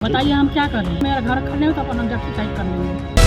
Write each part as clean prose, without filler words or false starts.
बताइए हम क्या करें। मेरा घर खड़े हो तो अपन जब सुसाइड कर लेंगे।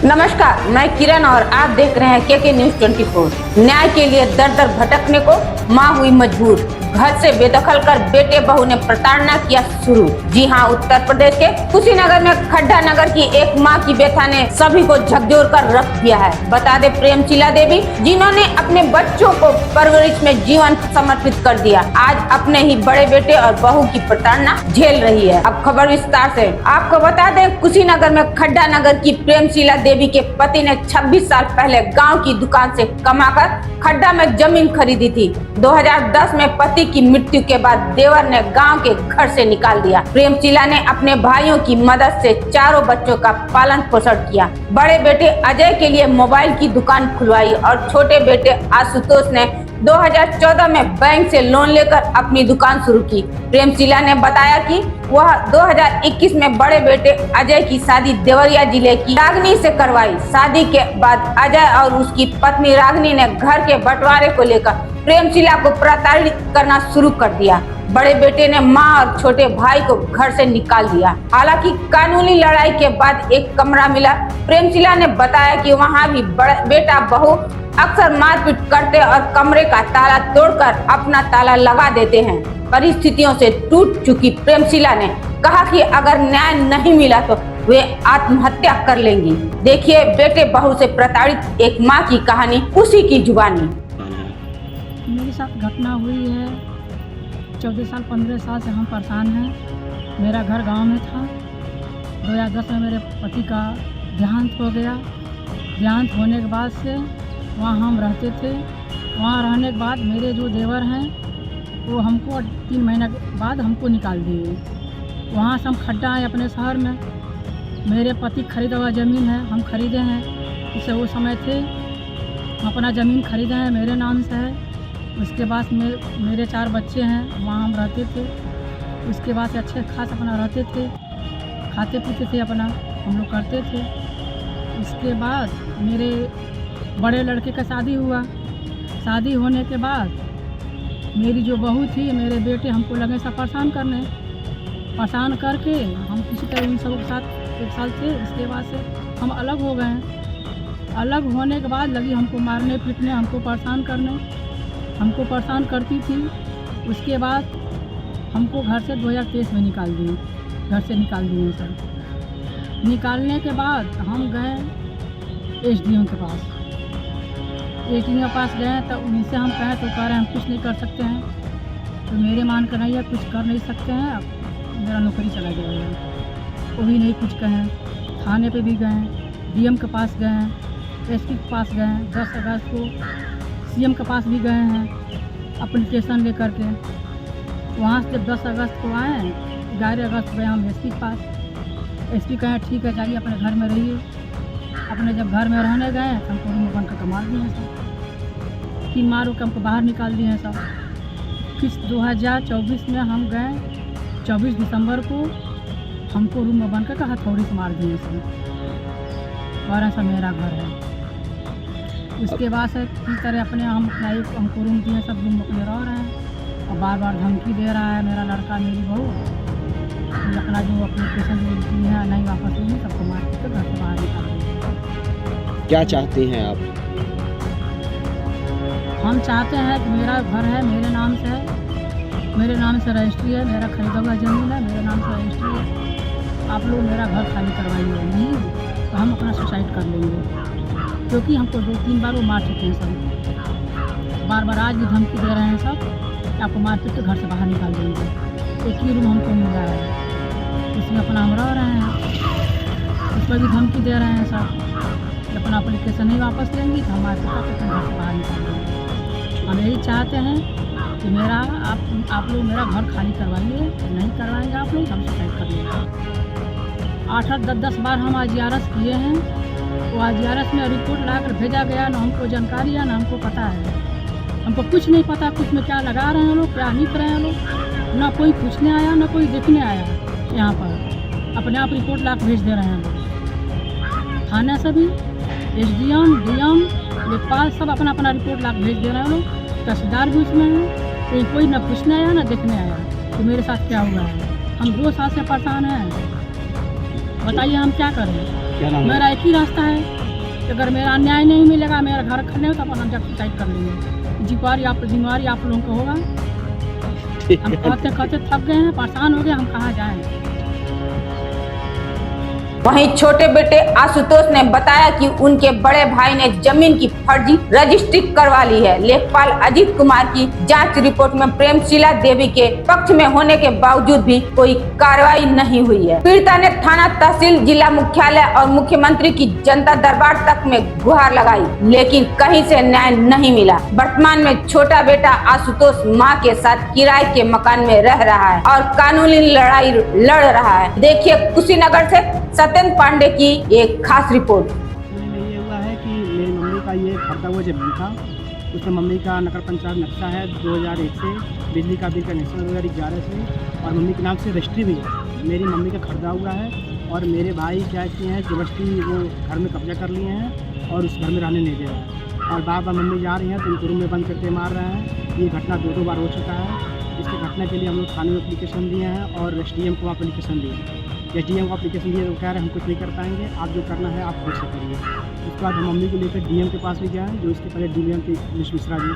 नमस्कार, मैं किरण और आप देख रहे हैं के न्यूज 24। न्याय के लिए दर दर भटकने को मां हुई मजबूर। घर से बेदखल कर बेटे बहू ने प्रताड़ना किया शुरू। जी हां, उत्तर प्रदेश के कुशीनगर में खड्डा नगर की एक मां की व्यथा ने सभी को झकझोर कर रख दिया है। बता दे प्रेमशिला देवी, जिन्होंने अपने बच्चों को परवरिश में जीवन समर्पित कर दिया, आज अपने ही बड़े बेटे और बहू की प्रताड़ना झेल रही है। अब खबर विस्तार से। आपको बता दें, कुशीनगर में खड्डा नगर की प्रेमशिला देवी के पति ने 26 साल पहले गांव की दुकान से कमाकर खड्डा में जमीन खरीदी थी। 2010 में पति की मृत्यु के बाद देवर ने गांव के घर से निकाल दिया। प्रेमशिला ने अपने भाइयों की मदद से चारों बच्चों का पालन पोषण किया। बड़े बेटे अजय के लिए मोबाइल की दुकान खुलवाई और छोटे बेटे आशुतोष ने 2014 में बैंक से लोन लेकर अपनी दुकान शुरू की। प्रेमशिला ने बताया कि वह 2021 में बड़े बेटे अजय की शादी देवरिया जिले की रागनी से करवाई। शादी के बाद अजय और उसकी पत्नी रागनी ने घर के बंटवारे को लेकर प्रेमशिला को प्रताड़ित करना शुरू कर दिया। बड़े बेटे ने मां और छोटे भाई को घर से निकाल दिया। हालांकि कानूनी लड़ाई के बाद एक कमरा मिला। प्रेमशिला ने बताया कि वहां भी बेटा बहू अक्सर मारपीट करते और कमरे का ताला तोड़कर अपना ताला लगा देते हैं। परिस्थितियों से टूट चुकी प्रेमशिला ने कहा कि अगर न्याय नहीं मिला तो वे आत्महत्या कर लेंगी। देखिए बेटे बहू से प्रताड़ित एक मां की कहानी उसी की जुबानी। मेरे साथ घटना हुई है। 14 साल 15 साल से हम परेशान हैं। मेरा घर गांव में था। 2010 में मेरे पति का देहांत हो गया। देहांत होने के बाद से वहाँ हम रहते थे। वहाँ रहने के बाद मेरे जो देवर हैं वो हमको 3 महीने के बाद हमको निकाल दिए। वहाँ से हम खड्डा आए अपने शहर में। मेरे पति खरीदा हुआ ज़मीन है, हम खरीदे हैं। इससे वो समय थे हम अपना ज़मीन खरीदे हैं, मेरे नाम से है। उसके बाद मेरे 4 बच्चे हैं, वहाँ हम रहते थे। उसके बाद से अच्छे खास अपना रहते थे, खाते पीते थे, अपना हम लोग करते थे। उसके बाद मेरे बड़े लड़के का शादी हुआ। शादी होने के बाद मेरी जो बहू थी, मेरे बेटे हमको लगे सब परेशान करने। परेशान करके हम किसी तरह इन सबों के साथ 1 साल थे। उसके बाद से हम अलग हो गए। अलग होने के बाद लगी हमको मारने पीटने, हमको परेशान करने। हमको परेशान करती थी। उसके बाद हमको घर से 2023 में निकाल दिए। घर से निकाल दिए सर। निकालने के बाद हम गए एसडीएम के पास। एसडीएम के पास गए तो उनसे हम कहें तो कह रहे हैं हम कुछ नहीं कर सकते हैं। तो मेरे मान कर नहीं है, कुछ कर नहीं सकते हैं, अब मेरा नौकरी चला जाएगा। वो भी नहीं कुछ कहें। थाने पे भी गए, डीएम के पास गए, एसपी के पास गए। 10 अगस्त को सीएम के पास भी गए हैं एप्लीकेशन लेकर के। वहाँ से जब 10 अगस्त को आए, 11 अगस्त गए हम एसपी के पास। एसपी कहें ठीक है जाइए अपने घर में रहिए। अपने जब घर में रहने गए तो हमको रूम बंद करके मार दिए हैं सब। 3 मार के हमको बाहर निकाल दिए हैं सब। फिर 2024 में हम गए, 24 दिसंबर को हमको रूम में बंद करके हथौड़ी से मार दिए सब। और ऐसा मेरा घर है। उसके बाद से किस तरह अपने हमको रूम दिए, सब रूम अपने रह रहे हैं और बार बार धमकी दे रहा है मेरा लड़का मेरी बहू। अपना जो एप्लीकेशन जो दिए हैं नहीं वापस लेंगे, सबको मार के घर से बाहर निकाल देंगे। क्या चाहते हैं आप? हम चाहते हैं कि मेरा घर है, मेरे नाम से है, मेरे नाम से रजिस्ट्री है, मेरा खरीदा हुआ ज़मीन है, मेरे नाम से रजिस्ट्री है। आप लोग मेरा घर खाली करवाइए, नहीं तो हम अपना सुसाइड कर लेंगे। क्योंकि हमको 2-3 बार वो मार चुके हैं सब। बार बार आज भी धमकी दे रहे हैं सब कि आपको मार पीट के घर से बाहर निकाल देंगे। एक ही रूम हमको मिल रहा है, उसमें अपना हम रह रहे हैं। उस पर भी धमकी दे रहे हैं सब कि अपना एप्लीकेशन नहीं वापस लेंगी तो हमारे पिता को घर से बाहर निकाल देंगे। हम यही चाहते हैं कि मेरा आप लोग मेरा घर खाली करवाइए। नहीं करवाएंगे आप लोग, हम सुसाइड कर लेंगे। 8-8, 10-10 बार हम आजीआरएस किए हैं। वो आजीआरएस में रिपोर्ट लाकर भेजा गया, ना हमको जानकारी है ना हमको पता है। हमको कुछ नहीं पता कुछ में क्या लगा रहे हैं लोग, क्या नहीं कर रहे हैं लोग। ना कोई पूछने आया ना कोई देखने आया। यहाँ पर अपने आप रिपोर्ट ला भेज दे रहे हैं लोग। थाने से भी एसडीएम डीएम लेखपाल सब अपना अपना रिपोर्ट ला भेज दे रहे हैं लोग। तहसीलदार भी उसमें है। कोई ना पूछने आया ना देखने आया। कि मेरे साथ क्या हुआ है। हम 2 साल से परेशान हैं, बताइए हम क्या करें। क्या नाम है? मेरा एक ही रास्ता है कि अगर मेरा न्याय नहीं मिलेगा, मेरा घर खड़े हो तो अपन हम जब सुसाइड कर लेंगे। जिम्मेवारी आप लोगों को होगा। हम खाते खाते थक गए हैं, परेशान हो गए, हम कहाँ जाएं। वहीं छोटे बेटे आशुतोष ने बताया कि उनके बड़े भाई ने जमीन की फर्जी रजिस्ट्री करवा ली है। लेखपाल अजीत कुमार की जांच रिपोर्ट में प्रेमशीला देवी के पक्ष में होने के बावजूद भी कोई कार्रवाई नहीं हुई है। पीड़िता ने थाना, तहसील, जिला मुख्यालय और मुख्यमंत्री की जनता दरबार तक में गुहार लगाई, लेकिन कहीं से न्याय नहीं मिला। वर्तमान में छोटा बेटा आशुतोष माँ के साथ किराए के मकान में रह रहा है और कानूनी लड़ाई लड़ रहा है। देखिए कुशीनगर से सत्येंद्र पांडे की एक खास रिपोर्ट। में ये हुआ है कि मेरी मम्मी का ये खरीदा हुआ जमीन था, उसमें मम्मी का नगर पंचायत नक्शा है 2001 से, बिजली का बिल कनेक्शन 2011 से, और मम्मी के नाम से रजिस्ट्री भी है। मेरी मम्मी का खरीदा हुआ है और मेरे भाई क्या किए हैं, जबरदस्ती वो घर में कब्जा कर लिए हैं और उस घर में रहने नहीं दे रहे हैं। और बार बार मम्मी जा रही हैं तो उनको रूम में बंद करके मार रहे हैं। ये घटना 2 बार हो चुका है। इसके घटना के लिए हम लोग थाने में एप्लीकेशन दिए हैं और SDM को एप्लीकेशन दिए हैं। SDM को एप्लीकेशन दिए तो कह रहे हैं हम कुछ नहीं कर पाएंगे, आप जो करना है आप खुद से करिए। उसके बाद हम मम्मी को लेकर DM के पास भी गए हैं, जो इसके पहले DM के दिनेश मिश्रा जी,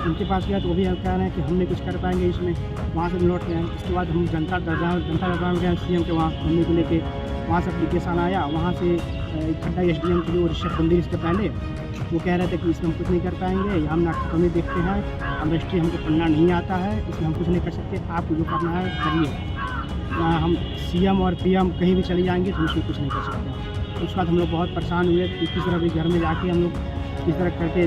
उनके पास गया तो वो भी कह रहे हैं कि हम नहीं कुछ कर पाएंगे इसमें। वहाँ से लौट गए। इसके बाद हम जनता दरबार में गए CM के वहाँ मम्मी को लेके, वहाँ से एप्लीकेशन आया। वहाँ से खड्डा SDM के जो ऋषभ मंदिर इसके पहले वो कह रहे थे कि इसमें हम कुछ नहीं कर पाएंगे, हम ना कमी देखते हैं, हम रजिस्ट्री हमको पढ़ना नहीं आता है, इसमें हम कुछ नहीं कर सकते, आपको जो करना है करिए। हम CM और PM कहीं भी चले जाएंगे तो उसमें कुछ नहीं कर सकते। उसके बाद हम लोग बहुत परेशान हुए कि किस तरह भी घर में जाके हम लोग किस तरह करके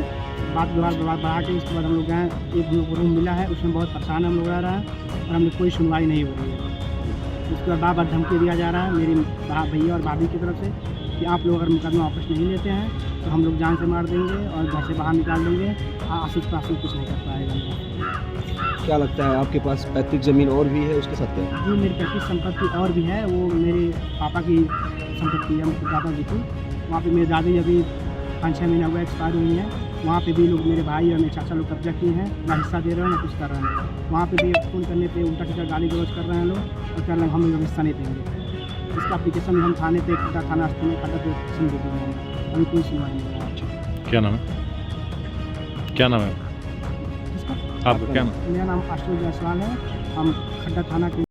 बात व्यवहार बढ़ा के उसके बाद हम लोग गए, एक हम लोग को रूम मिला है, उसमें बहुत परेशान हम लोग रह रहे हैं और हमें कोई सुनवाई नहीं हो रही है। उसके बाद बार बार धमकी दिया जा रहा है मेरी भैया और भाभी की तरफ से कि आप लोग अगर मुकदमा वापस नहीं लेते हैं तो हम लोग जान से मार देंगे और घर से बाहर निकाल देंगे। आशीष पास में कुछ नहीं कर पाएगा। क्या लगता है आपके पास पैतृक जमीन और भी है उसके साथ? जी मेरी पैतृक संपत्ति और भी है, वो मेरे पापा की संपत्ति है, मेरे दादाजी की। वहाँ पे मेरी दादी अभी 5-6 महीना हुआ एक्सपायर हुई है। वहाँ पे भी लोग मेरे भाई और मेरे चाचा लोग कब्जा किए हैं, ना हिस्सा दे रहे हैं ना कुछ कर रहे हैं। वहाँ पे भी फ़ोन करने पे उल्टा सीधा गाली गलौज कर रहे हैं लोग और कह रहे हैं हम लोग हिस्सा नहीं देंगे। इसका एप्लीकेशन हम थाने पे थाना अस्थित में खड्डा पे एप्लीकेशन दे दिए हैं, अभी कोई सुनवाई नहीं हो रहा। क्या नाम है? क्या नाम है आपका? क्या नाम? मेरा नाम आशुतोष जायसवाल है। हम खड्डा थाना के